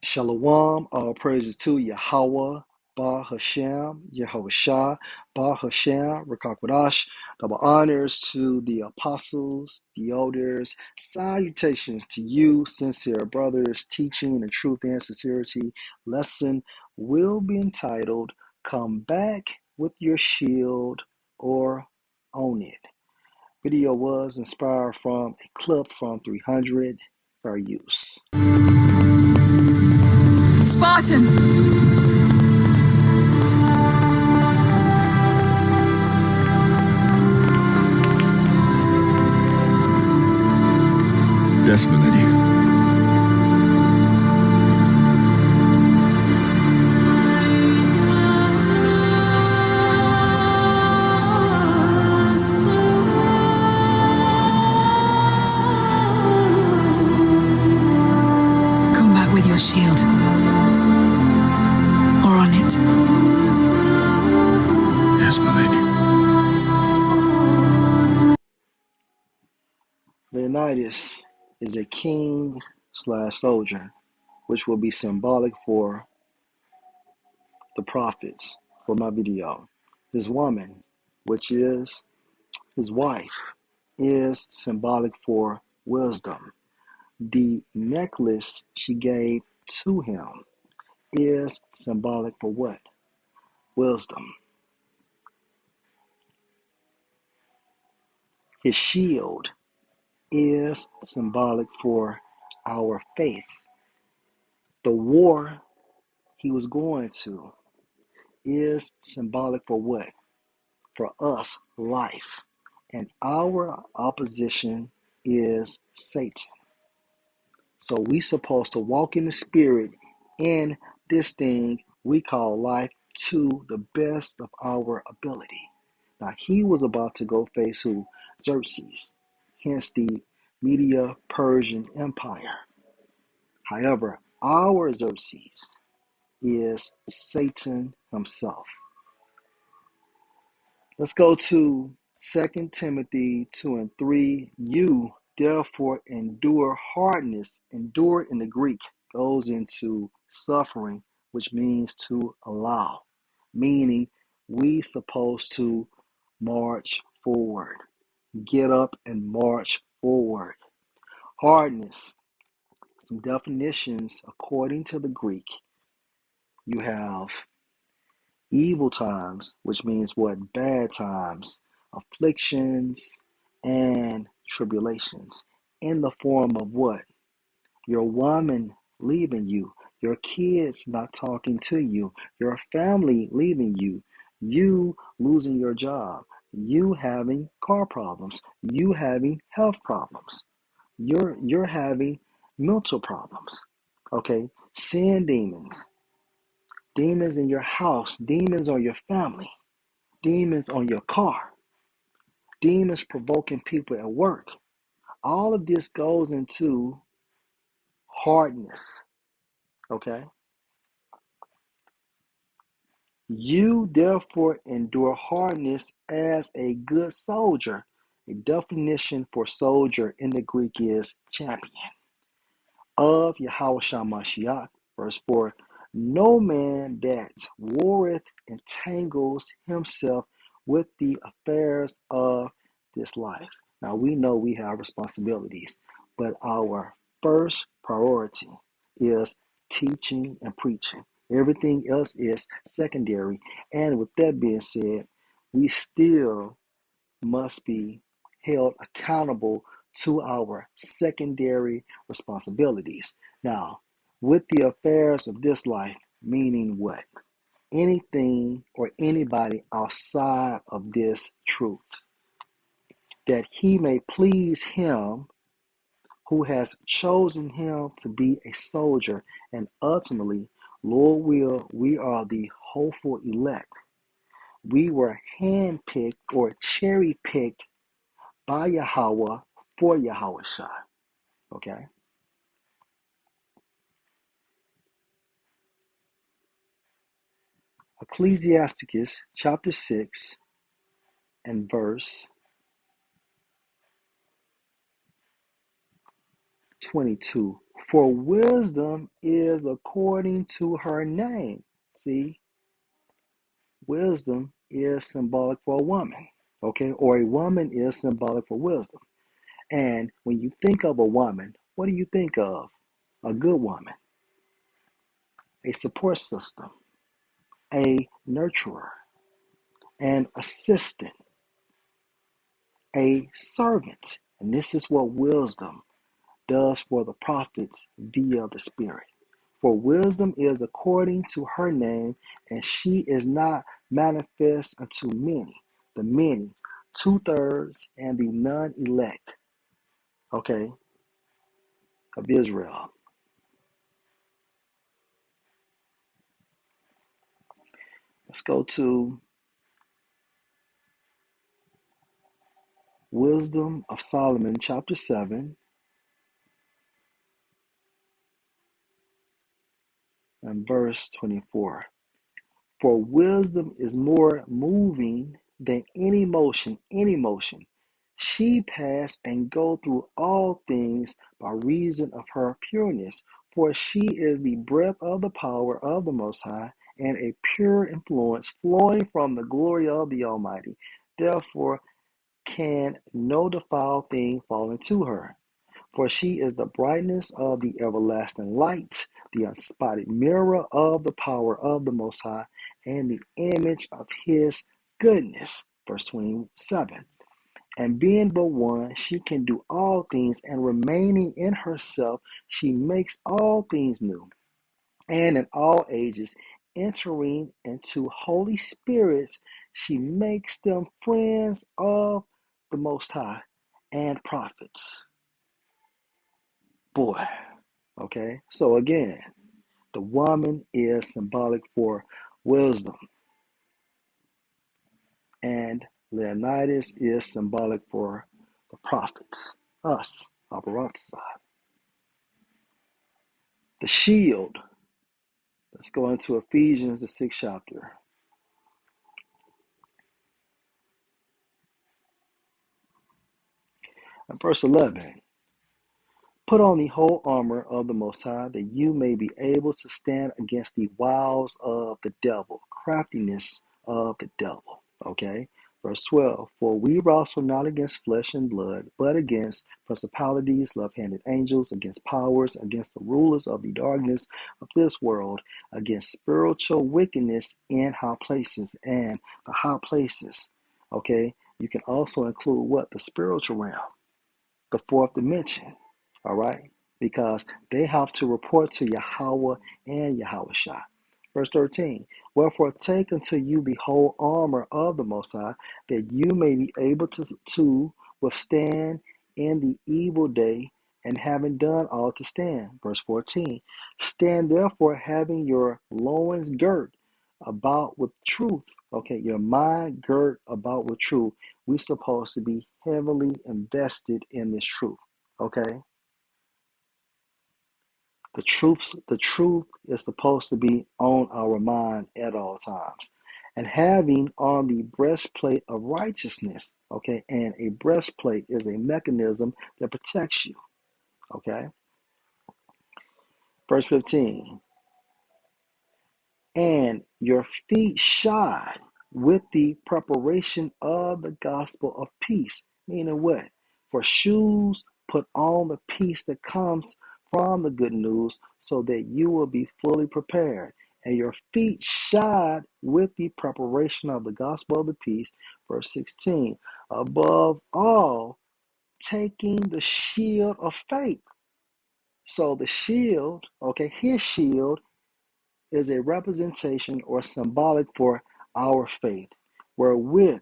Shalom, all praises to Yahweh, Ba Hashem, Yehoshua, Ba Hashem, Rakakwadash. Double honors to the apostles, the elders. Salutations to you, sincere brothers, teaching the truth and sincerity. Lesson will be entitled, Come Back with Your Shield or Own It. Video was inspired from a clip from 300 for use. Spartan! Yes, milady. Come back with your shield. Or on it. Yes, milady. Leonidas is a king slash soldier, which will be symbolic for the prophets for my video. His woman, which is his wife, is symbolic for wisdom. The necklace she gave to him is symbolic for what? Wisdom. His shield is symbolic for our faith. The war he was going to is symbolic for what? For us, life. And our opposition is Satan. So we supposed to walk in the spirit in this thing we call life to the best of our ability. Now he was about to go face who? Xerxes, hence the Media Persian Empire. However, our Xerxes is Satan himself. Let's go to 2 Timothy 2 and 3. You therefore endure hardness. Endure in the Greek goes into suffering, which means to allow, meaning we supposed to march forward. Get up and march forward. Hardness. Some definitions according to the Greek. You have evil times, which means what? Bad times, afflictions, and tribulations. In the form of what? Your woman leaving you, your kids not talking to you, your family leaving you, you losing your job, you having car problems, you having health problems, you're having mental problems. Okay? Sin demons. Demons in your house, demons on your family, demons on your car, demons provoking people at work. All of this goes into hardness, okay? You therefore endure hardness as a good soldier. A definition for soldier in the Greek is champion of Yahushua Mashiach. Verse 4, no man that warreth entangles himself with the affairs of this life. Now we know we have responsibilities, but our first priority is teaching and preaching. Everything else is secondary. And with that being said, we still must be held accountable to our secondary responsibilities. Now, with the affairs of this life, meaning what? Anything or anybody outside of this truth, that he may please him who has chosen him to be a soldier, and ultimately, Lord will, we are the hopeful elect. We were handpicked or cherry picked by Yahweh for Yahushua. Okay? Ecclesiasticus chapter 6 and verse 22. For wisdom is according to her name. See, wisdom is symbolic for a woman, okay? Or a woman is symbolic for wisdom. And when you think of a woman, what do you think of? A good woman, a support system, a nurturer, an assistant, a servant. And this is what wisdom does for the prophets via the Spirit. For wisdom is according to her name, and she is not manifest unto many, the many, two-thirds, and the non-elect, okay, of Israel. Let's go to Wisdom of Solomon, chapter 7, and verse 24. For wisdom is more moving than any motion, any motion. She passed and go through all things by reason of her pureness. For she is the breath of the power of the Most High, and a pure influence flowing from the glory of the Almighty. Therefore can no defiled thing fall into her. For she is the brightness of the everlasting light, the unspotted mirror of the power of the Most High, and the image of his goodness. Verse 27. And being but one, she can do all things, and remaining in herself, she makes all things new. And in all ages, entering into holy spirits, she makes them friends of the Most High and prophets. Boy, okay? So again, the woman is symbolic for wisdom, and Leonidas is symbolic for the prophets, us, Abaratza. The shield. Let's go into Ephesians, the 6th chapter. And verse 11. Put on the whole armor of the Most High, that you may be able to stand against the wiles of the devil, craftiness of the devil. Okay? Verse 12. For we wrestle not against flesh and blood, but against principalities, love-handed angels, against powers, against the rulers of the darkness of this world, against spiritual wickedness in high places. And the high places, okay, you can also include what? The spiritual realm, the fourth dimension, all right? Because they have to report to Yahweh and Yahushua. Verse 13, wherefore take unto you the whole armor of the Most High, that you may be able to withstand in the evil day, and having done all to stand. Verse 14, stand therefore having your loins girt about with truth. Okay, your mind girt about with truth. We're supposed to be heavily invested in this truth. Okay, the truth is supposed to be on our mind at all times. And having on the breastplate of righteousness. Okay, and a breastplate is a mechanism that protects you. Okay, verse 15, and your feet shod with the preparation of the gospel of peace. Meaning what? For shoes, put on the peace that comes from the good news, so that you will be fully prepared. And your feet shod with the preparation of the gospel of the peace. Verse 16. Above all, taking the shield of faith. So the shield, okay, his shield is a representation or symbolic for our faith, wherewith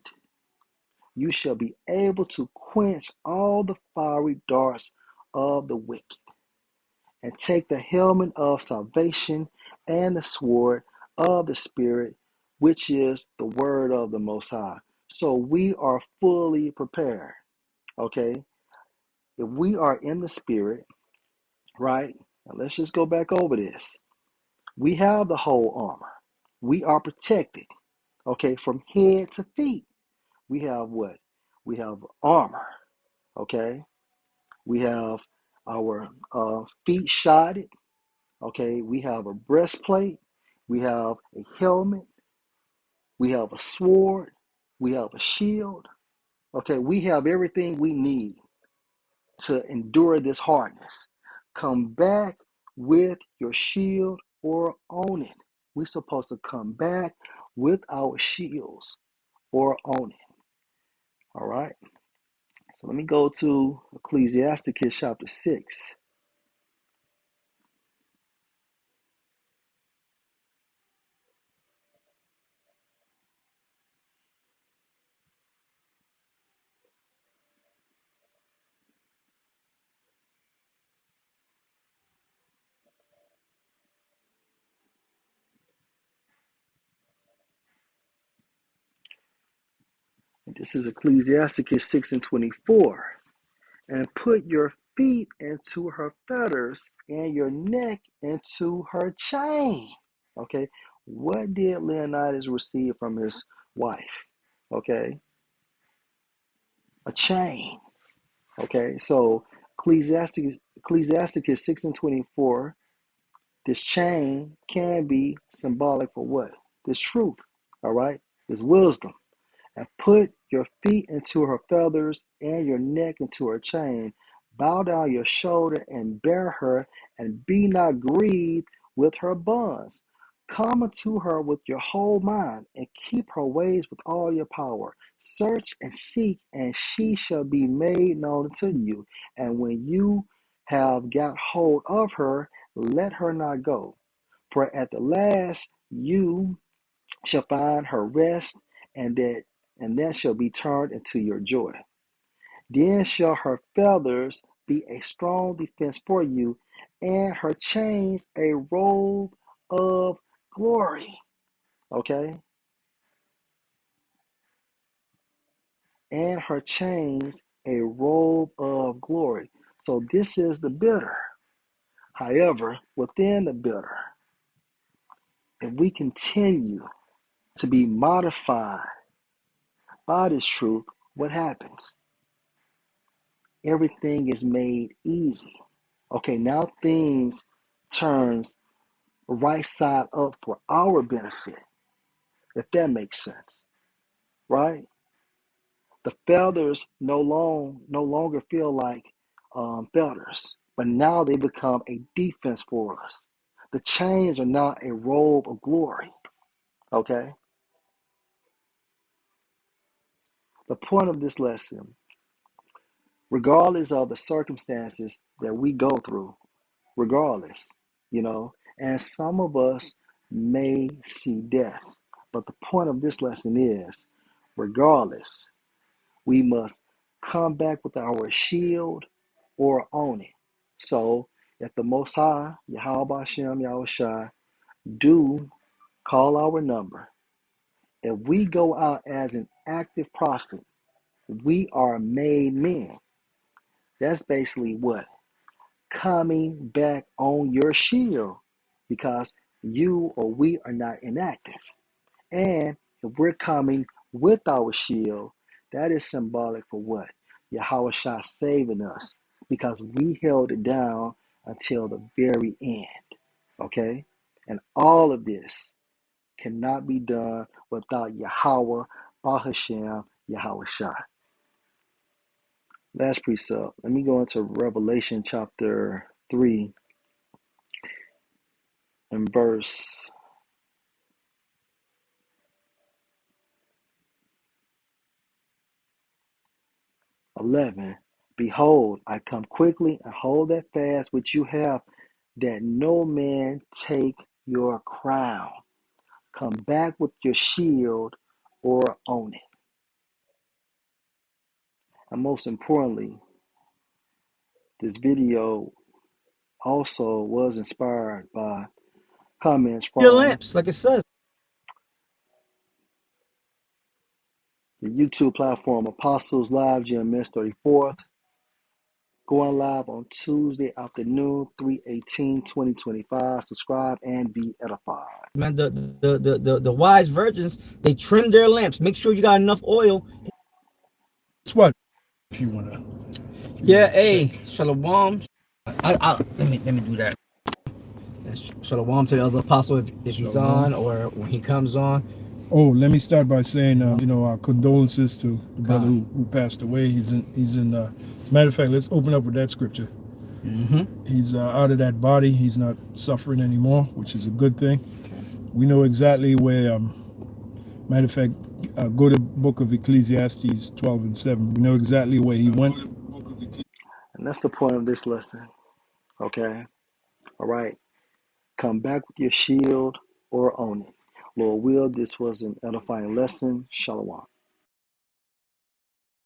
you shall be able to quench all the fiery darts of the wicked, and take the helmet of salvation and the sword of the Spirit, which is the word of the Most High. So we are fully prepared, okay? If we are in the Spirit, right? Now let's just go back over this. We have the whole armor. We are protected. Okay, from head to feet, we have what? We have armor. Okay, we have our feet shodded. Okay, we have a breastplate, we have a helmet, we have a sword, we have a shield. Okay, we have everything we need to endure this hardness. Come back with your shield or on it. We're supposed to come back with our shields or on it. All right. So let me go to Ecclesiasticus chapter 6. This is Ecclesiasticus 6 and 24. And put your feet into her fetters and your neck into her chain. Okay. What did Leonidas receive from his wife? Okay. A chain. Okay. So Ecclesiasticus 6 and 24, this chain can be symbolic for what? This truth. All right. This wisdom. And put your feet into her feathers and your neck into her chain. Bow down your shoulder and bear her, and be not grieved with her bonds. Come unto her with your whole mind, and keep her ways with all your power. Search and seek, and she shall be made known to you. And when you have got hold of her, let her not go. For at the last you shall find her rest, and that shall be turned into your joy. Then shall her feathers be a strong defense for you, and her chains a robe of glory. Okay? And her chains a robe of glory. So this is the bitter. However, within the bitter, if we continue to be modified by this truth, what happens? Everything is made easy. Okay, now things turns right side up for our benefit, if that makes sense, right? The feathers no longer feel like feathers, but now they become a defense for us. The chains are now a robe of glory. Okay, the point of this lesson, regardless of the circumstances that we go through, regardless, you know. And some of us may see death. But the point of this lesson is, regardless, we must come back with our shield or on it. So if the Most High, Yahweh Hashem, Yahushua, do call our number, if we go out as an active prophet, we are made men. That's basically what? Coming back on your shield because you or we are not inactive. And if we're coming with our shield, that is symbolic for what? Yahweh Shah saving us because we held it down until the very end. Okay? And all of this cannot be done without Yahweh, Bahashem, Yahweh Shah. Last precept. Let me go into Revelation chapter 3 and verse 11. Behold, I come quickly, and hold that fast which you have, that no man take your crown. Come back with your shield or on it. And most importantly, this video also was inspired by comments Your from lamps, like it says. the YouTube platform Apostles Live GMS 34th, going live on Tuesday afternoon, 3/18/2025. Subscribe and be edified. Man, the wise virgins, they trim their lamps. Make sure you got enough oil. It's what if you wanna Yeah, check. hey, shalom. Let me do that. Shalom to the other apostle if he's Shalom. on or when he comes on. Oh, let me start by saying, our condolences to the brother God. who passed away. He's in. As a matter of fact, let's open up with that scripture. Mm-hmm. He's out of that body. He's not suffering anymore, which is a good thing. Okay. We know exactly where. Matter of fact, go to the book of Ecclesiastes 12 and 7. We know exactly where he went. And that's the point of this lesson. Okay? All right. Come back with your shield or own it. Lord will, this was an edifying lesson. Shalom.